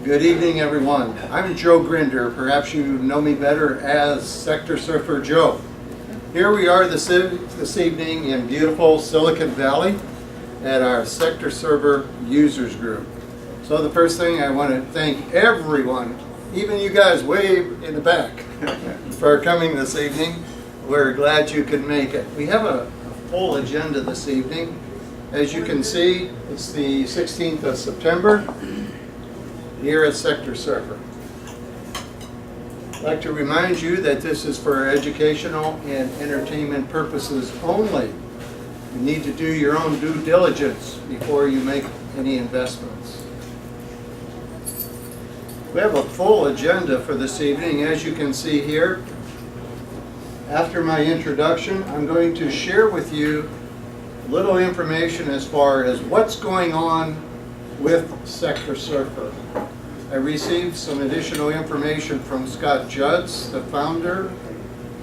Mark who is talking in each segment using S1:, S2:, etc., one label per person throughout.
S1: Good evening, everyone. I'm Joe Gruender. Perhaps you know me better as SectorSurfer Joe. Here we are this evening in beautiful Silicon Valley at our SectorSurfer Users Group. So the first thing, I want to thank everyone, even you guys way in the back, for coming this evening. We're glad you could make it. We have a full agenda this evening. As you can see, it's the 16th of September here at SectorSurfer. I'd like to remind you that this is for educational and entertainment purposes only. You need to do your own due diligence before you make any investments. We have a full agenda for this evening, as you can see here. After my introduction, I'm going to share with you a little information as far as what's going on with SectorSurfer. I received some additional information from Scott Juds, the founder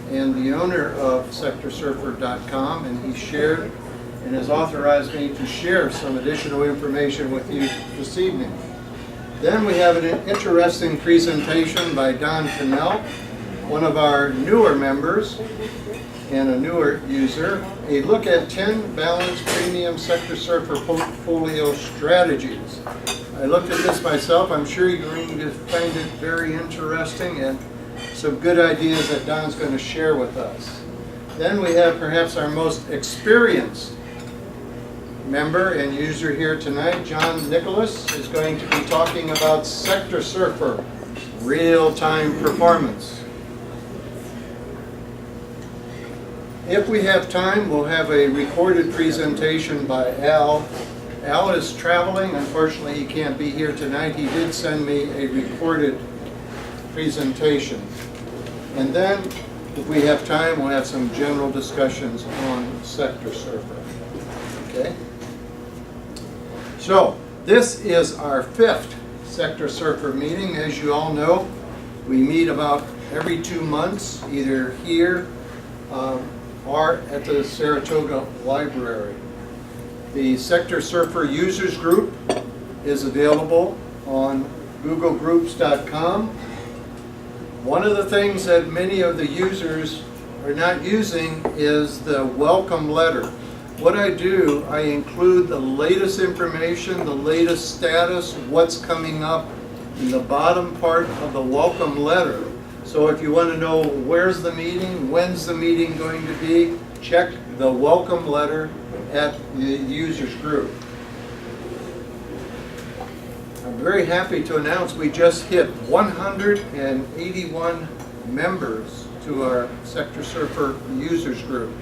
S1: and the owner of SectorSurfer.com, and he shared and has authorized me to share some additional information with you this evening. Then we have an interesting presentation by Don Kinell, one of our newer members and a newer user, a look at 10 Balanced Premium SectorSurfer Portfolio strategies. I looked at this myself. I'm sure you're going to find it very interesting and some good ideas that Don's going to share with us. Then we have perhaps our most experienced member and user here tonight, John Nicholas, is going to be talking about SectorSurfer real-time performance. If we have time, we'll have a recorded presentation by Al. Al is traveling. Unfortunately, he can't be here tonight. He did send me a recorded presentation. And then, if we have time, we'll have some general discussions on SectorSurfer. Okay? So, this is our 5th SectorSurfer meeting. As you all know, we meet about every 2 months, either here or at the Saratoga Library. The SectorSurfer Users Group is available on googlegroups.com. One of the things that many of the users are not using is the welcome letter. What I do, I include the latest information, the latest status, what's coming up in the bottom part of the welcome letter. So if you want to know where's the meeting, when's the meeting going to be, check the welcome letter at the users group. I'm very happy to announce we just hit 181 members to our SectorSurfer users group.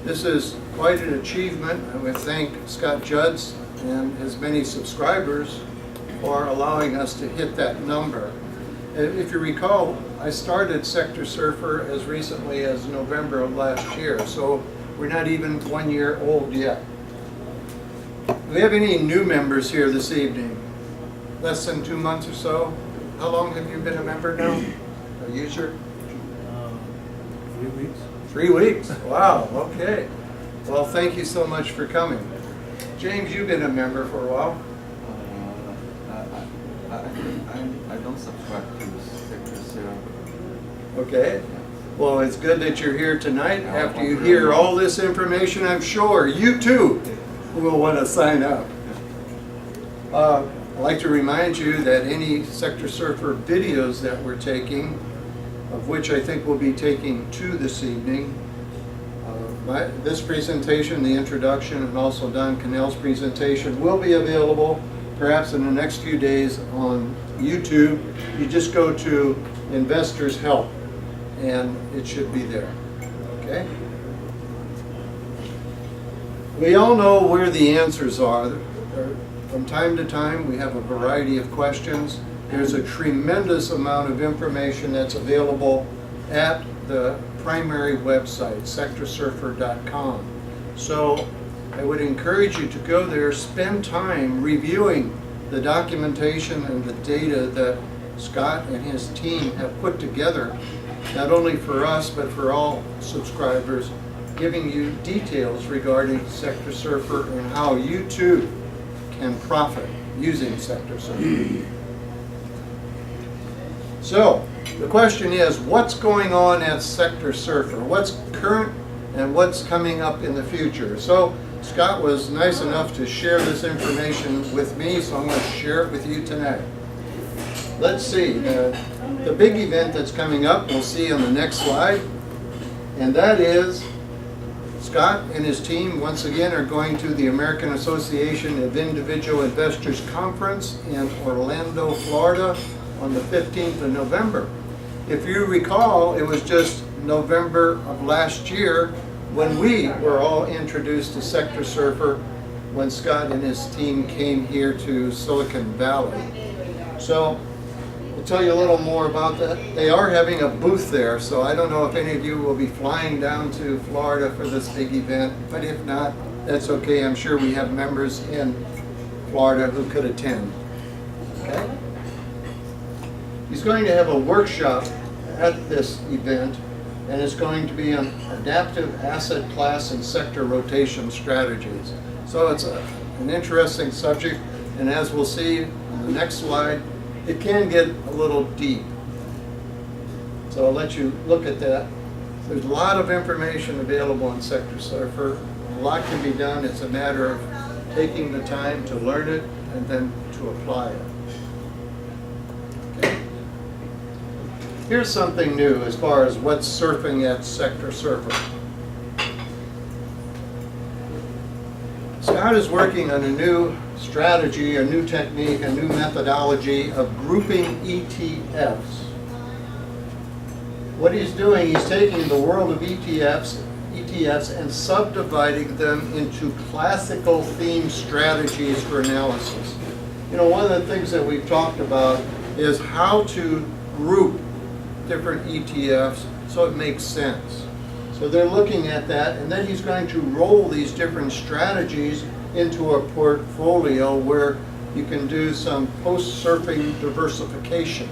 S1: This is quite an achievement. I want to thank Scott Juds and his many subscribers for allowing us to hit that number. If you recall, I started SectorSurfer as recently as November of last year, so we're not even 1 year old yet. Do we have any new members here this evening? Less than 2 months or so? How long have you been a member now? A user?
S2: 3 weeks.
S1: 3 weeks? Wow, okay. Well, thank you so much for coming. James, you've been a member for a while.
S3: I don't subscribe to SectorSurfer.
S1: Okay. Well, it's good that you're here tonight. After you hear all this information, I'm sure you too will want to sign up. I'd like to remind you that any SectorSurfer videos that we're taking, of which I think we'll be taking 2 this evening, this presentation, the introduction, and also Don Kinell's presentation will be available perhaps in the next few days on YouTube. You just go to Investors Help and it should be there. Okay? We all know where the answers are. From time to time we have a variety of questions. There's a tremendous amount of information that's available at the primary website, SectorSurfer.com. So I would encourage you to go there, spend time reviewing the documentation and the data that Scott and his team have put together, not only for us but for all subscribers, giving you details regarding SectorSurfer and how you too can profit using SectorSurfer. So, the question is, what's going on at SectorSurfer? What's current and what's coming up in the future? So, Scott was nice enough to share this information with me, so I'm going to share it with you tonight. Let's see, the big event that's coming up, we'll see on the next slide, and that is Scott and his team once again are going to the American Association of Individual Investors Conference in Orlando, Florida on the 15th of November. If you recall, it was just November of last year when we were all introduced to SectorSurfer when Scott and his team came here to Silicon Valley. So I'll tell you a little more about that. They are having a booth there, so I don't know if any of you will be flying down to Florida for this big event, but if not, that's okay. I'm sure we have members in Florida who could attend. Okay? He's going to have a workshop at this event, and it's going to be on adaptive asset class and sector rotation strategies. So it's an interesting subject, and as we'll see on the next slide, it can get a little deep. So I'll let you look at that. There's a lot of information available on SectorSurfer. A lot can be done. It's a matter of taking the time to learn it and then to apply it. Okay. Here's something new as far as what's surfing at SectorSurfer. Scott is working on a new strategy, a new technique, a new methodology of grouping ETFs. What he's doing, he's taking the world of ETFs and subdividing them into classical theme strategies for analysis. You know, one of the things that we've talked about is how to group different ETFs so it makes sense. So they're looking at that, and then he's going to roll these different strategies into a portfolio where you can do some post-surfing diversification.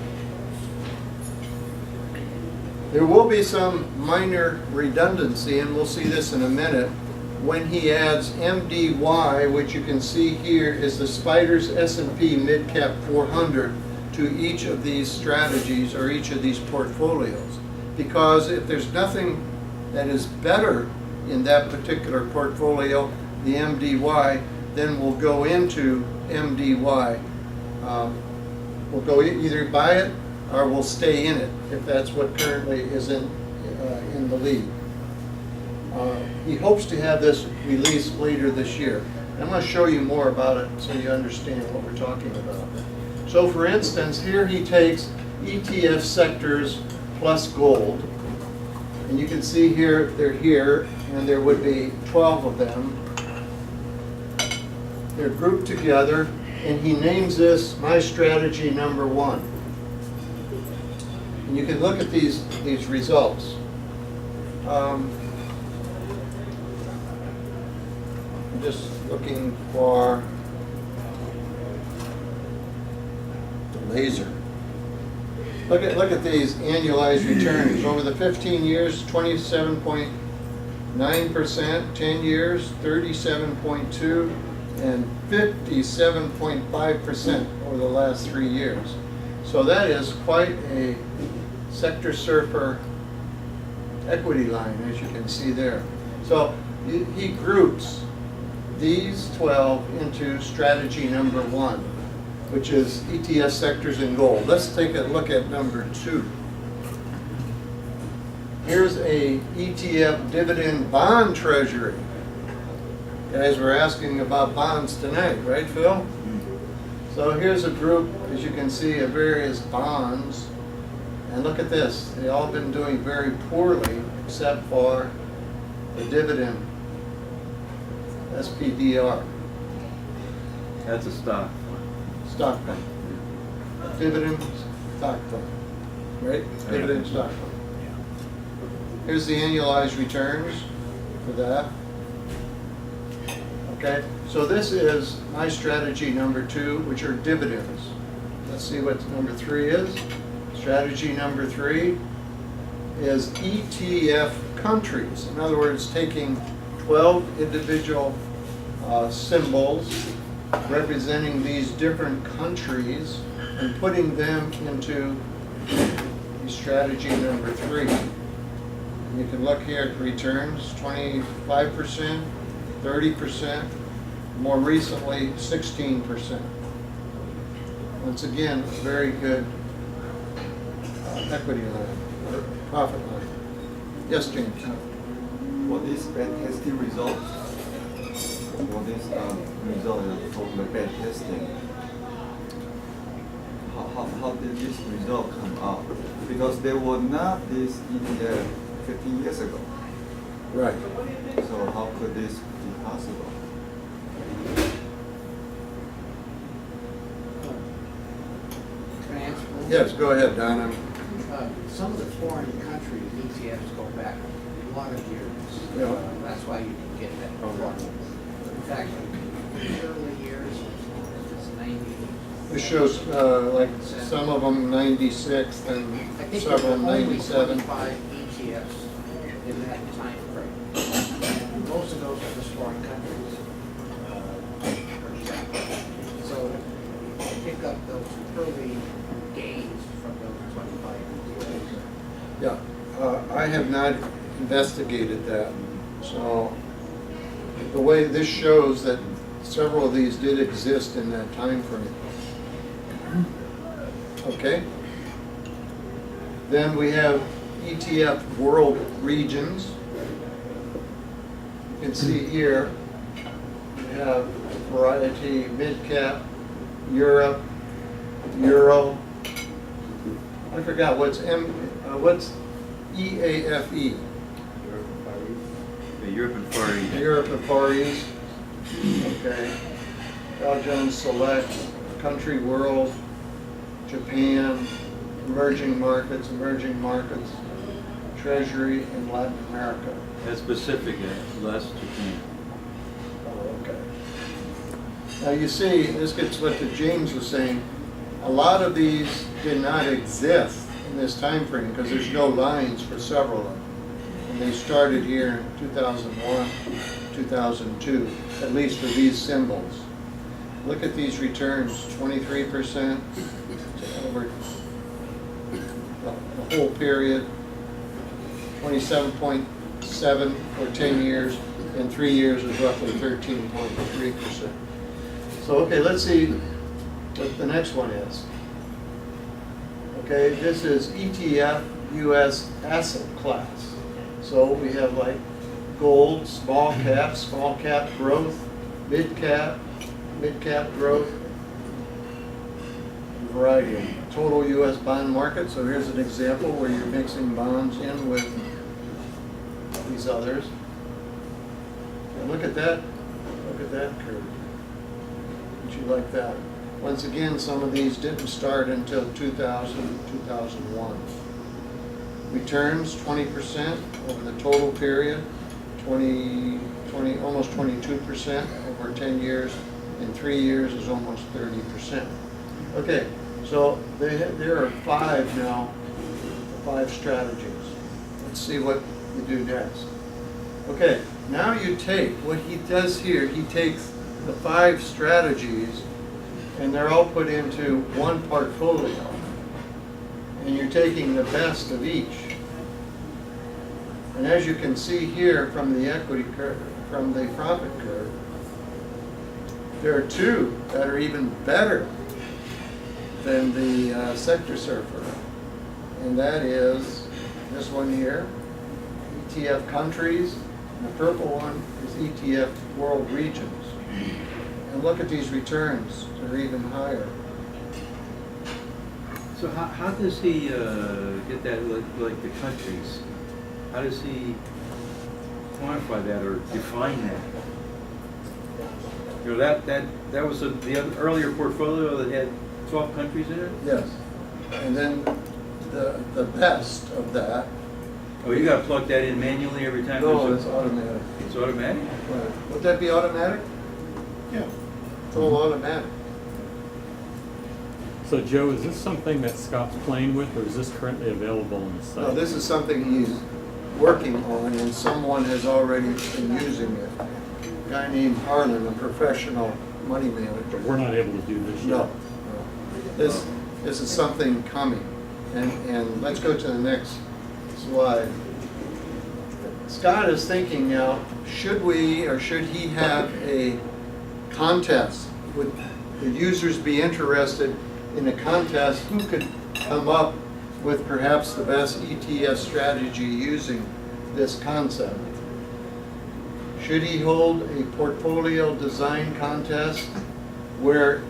S1: There will be some minor redundancy, and we'll see this in a minute, when he adds MDY, which you can see here is the Spiders S&P Mid-Cap 400 to each of these strategies or each of these portfolios. Because if there's nothing that is better in that particular portfolio, the MDY, then we'll go into MDY. We'll go either buy it or we'll stay in it if that's what currently is in the lead. He hopes to have this released later this year. I'm going to show you more about it so you understand what we're talking about. So for instance, here he takes ETF sectors plus gold. And you can see here, they're here, and there would be 12 of them. They're grouped together, and he names this my strategy number 1. And you can look at these results. I'm just looking for the laser. Look at these annualized returns. Over the 15 years, 27.9%, 10 years, 37.2%, and 57.5% over the last 3 years. So that is quite a SectorSurfer equity line, as you can see there. So he groups these 12 into strategy number 1, which is ETF sectors in gold. Let's take a look at number 2. Here's a ETF dividend bond treasury. Guys, we're asking about bonds tonight, right, Phil? So here's a group, as you can see, of various bonds. And look at this. They've all been doing very poorly except for the dividend, SPDR.
S3: That's a stock.
S1: Stock fund. Dividend stock fund. Right? Dividend stock fund. Here's the annualized returns for that. Okay, so this is my strategy number 2, which are dividends. Let's see what number 3 is. Strategy number 3 is ETF countries. In other words, taking 12 individual symbols representing these different countries and putting them into strategy number 3. You can look here at returns, 25%, 30%, more recently 16%. Once again, a very good equity line, or profit line. Yes, James?
S4: For this bad testing result, for this result from the bad testing, how did this result come out? Because there was not this ETF 15 years ago.
S1: Right.
S4: So how could this be possible?
S5: Can I answer?
S1: Yes, go ahead, Donna.
S5: Some of the foreign countries, ETFs go back a lot of years.
S1: Yeah.
S5: That's why you can get that performance. In fact, in the early years, it's 90.
S1: This shows like some of them 96
S5: I
S1: and
S5: think there
S1: several
S5: were only
S1: 97.
S5: 25 ETFs in that time frame. And most of those are just foreign countries. For example. So you pick up those early gains from those 25 ETFs.
S1: Yeah, I have not investigated that. So the way this shows that several of these did exist in that time frame. Okay. Then we have ETF world regions. You can see here we have variety mid-cap, Europe, Euro. I forgot what's EAFE.
S3: The European Far East.
S1: Europe and Far East. Okay. Dow Jones Select, Country World, Japan, emerging markets, Treasury, and Latin America.
S3: That's Pacific, less Japan.
S1: Oh, okay. Now you see, this gets what the James was saying. A lot of these did not exist in this time frame because there's no lines for several of them. And they started here in 2001, 2002, at least for these symbols. Look at these returns, 23% over the whole period, 27.7 for 10 years, and 3 years is roughly 13.3%. So, okay, let's see what the next one is. Okay, this is ETF US asset class. So we have like gold, small cap growth, mid cap growth, a variety of total US bond market. So here's an example where you're mixing bonds in with these others. And look at that curve. Would you like that? Once again, some of these didn't start until 2000, 2001. Returns 20% over the total period, almost 22% over 10 years, and 3 years is almost 30%. Okay, so there are 5 now, 5 strategies. Let's see what you do next. Okay, now you take, what he does here, he takes the 5 strategies and they're all put into one portfolio. And you're taking the best of each. And as you can see here from the equity curve, from the profit curve, there are 2 that are even better than the SectorSurfer. And that is this one here, ETF countries, and the purple one is ETF world regions. And look at these returns, they're even higher.
S3: So how does he get that, like the countries? How does he quantify that or define that? You know, that was the earlier portfolio that had 12 countries in it?
S1: Yes. And then the best of that.
S3: Oh, you got to plug that in manually every time?
S1: No,
S3: there's
S1: it's automatic.
S3: It's automatic?
S1: Right. Would that be automatic?
S2: Yeah.
S1: It's all automatic.
S6: So Joe, is this something that Scott's playing with, or is this currently available on the site?
S1: No, this is something he's working on, and someone has already been using it. A guy named Harlan, a professional money manager.
S6: But we're not able to do this yet?
S1: No. This is something coming. And let's go to the next slide. Scott is thinking now, should we or should he have a contest? Would the users be interested in a contest? Who could come up with perhaps the best ETF strategy using this concept? Should he hold a portfolio design contest where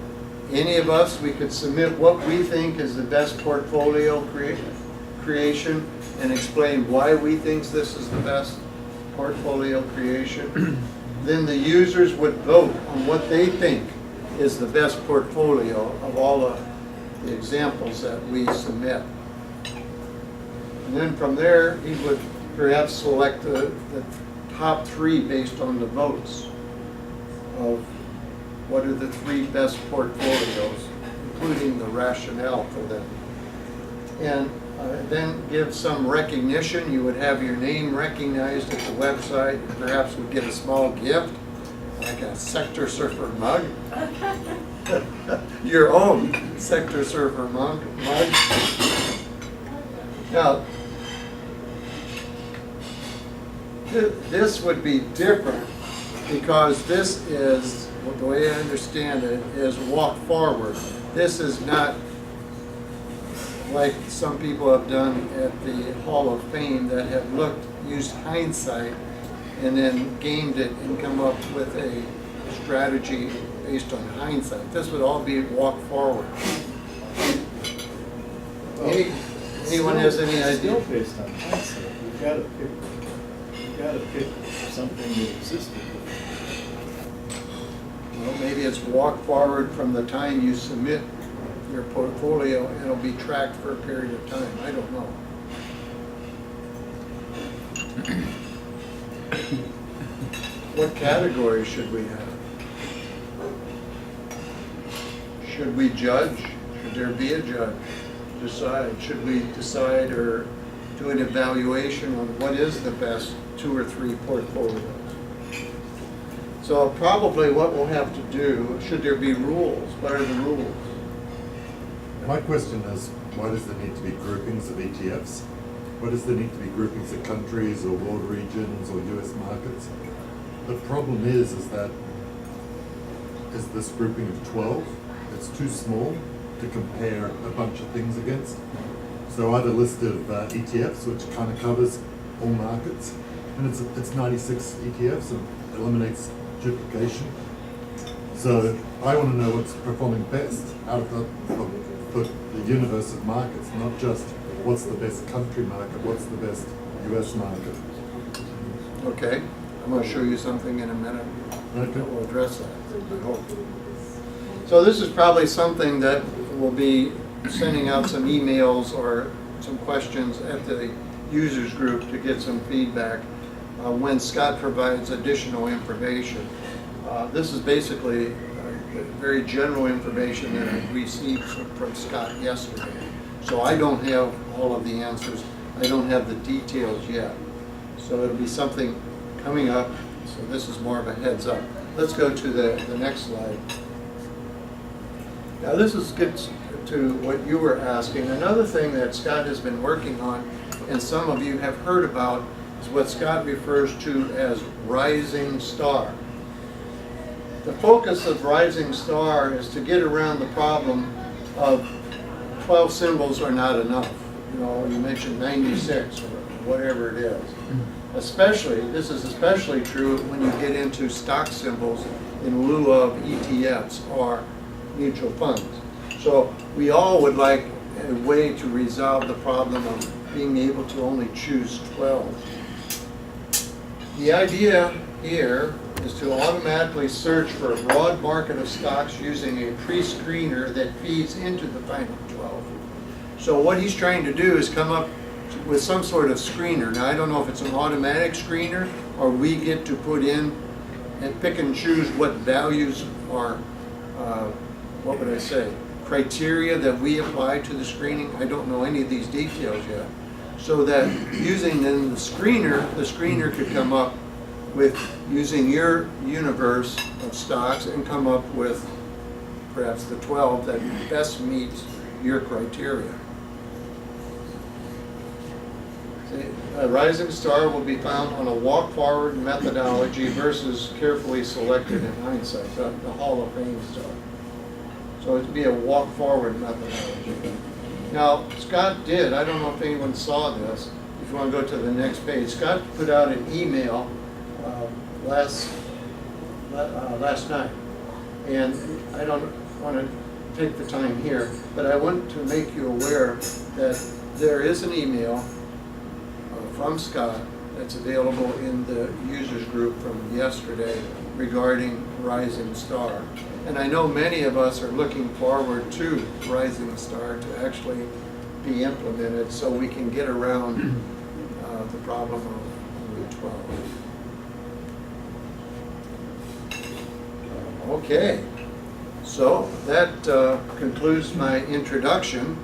S1: any of us, we could submit what we think is the best portfolio creation and explain why we think this is the best portfolio creation? Then the users would vote on what they think is the best portfolio of all of the examples that we submit. And then from there, he would perhaps select the top 3 based on the votes of what are the 3 best portfolios, including the rationale for them. And then give some recognition. You would have your name recognized at the website. Perhaps would get a small gift, like a SectorSurfer mug. Your own SectorSurfer mug. Now, this would be different because this is, well, the way I understand it, is walk forward. This is not like some people have done at the Hall of Fame that have used hindsight and then gamed it and come up with a strategy based on hindsight. This would all be walk forward. Anyone has any idea?
S2: Still based on hindsight. You've got to pick something that existed.
S1: Well, maybe it's walk forward from the time you submit your portfolio and it'll be tracked for a period of time. I don't know. What categories should we have? Should we judge? Should there be a judge? Decide. Should we decide or do an evaluation on what is the best 2 or 3 portfolios? So probably what we'll have to do, should there be rules? What are the rules?
S7: My question is, why does there need to be groupings of ETFs? Why does there need to be groupings of countries or world regions or US markets? The problem is that this grouping of 12, it's too small to compare a bunch of things against. So I had a list of ETFs which kind of covers all markets, and it's 96 ETFs and eliminates duplication. So I want to know what's performing best out of the universe of markets, not just what's the best country market, what's the best US market.
S1: Okay, I'm going to show you something in a minute
S7: Okay.
S1: that will address that, I hope. So this is probably something that we'll be sending out some emails or some questions at the users group to get some feedback when Scott provides additional information. This is basically very general information that I received from Scott yesterday. So I don't have all of the answers. I don't have the details yet. So it'll be something coming up. So this is more of a heads up. Let's go to the next slide. Now this gets to what you were asking. Another thing that Scott has been working on, and some of you have heard about, is what Scott refers to as rising star. The focus of rising star is to get around the problem of 12 symbols are not enough. You know, you mentioned 96 or whatever it is. This is especially true when you get into stock symbols in lieu of ETFs or mutual funds. So we all would like a way to resolve the problem of being able to only choose 12. The idea here is to automatically search for a broad market of stocks using a pre-screener that feeds into the final 12. So what he's trying to do is come up with some sort of screener. Now I don't know if it's an automatic screener or we get to put in and pick and choose what values are, what would I say, criteria that we apply to the screening. I don't know any of these details yet. So that using then the screener could come up with using your universe of stocks and come up with perhaps the 12 that best meets your criteria. A rising star will be found on a walk-forward methodology versus carefully selected in hindsight, the Hall of Fame star. So it'd be a walk-forward methodology. Now, Scott did, I don't know if anyone saw this, if you want to go to the next page, Scott put out an email last night. And I don't want to take the time here, but I want to make you aware that there is an email from Scott that's available in the users group from yesterday regarding Rising Star. And I know many of us are looking forward to Rising Star to actually be implemented so we can get around the problem of only 12. Okay, so that concludes my introduction.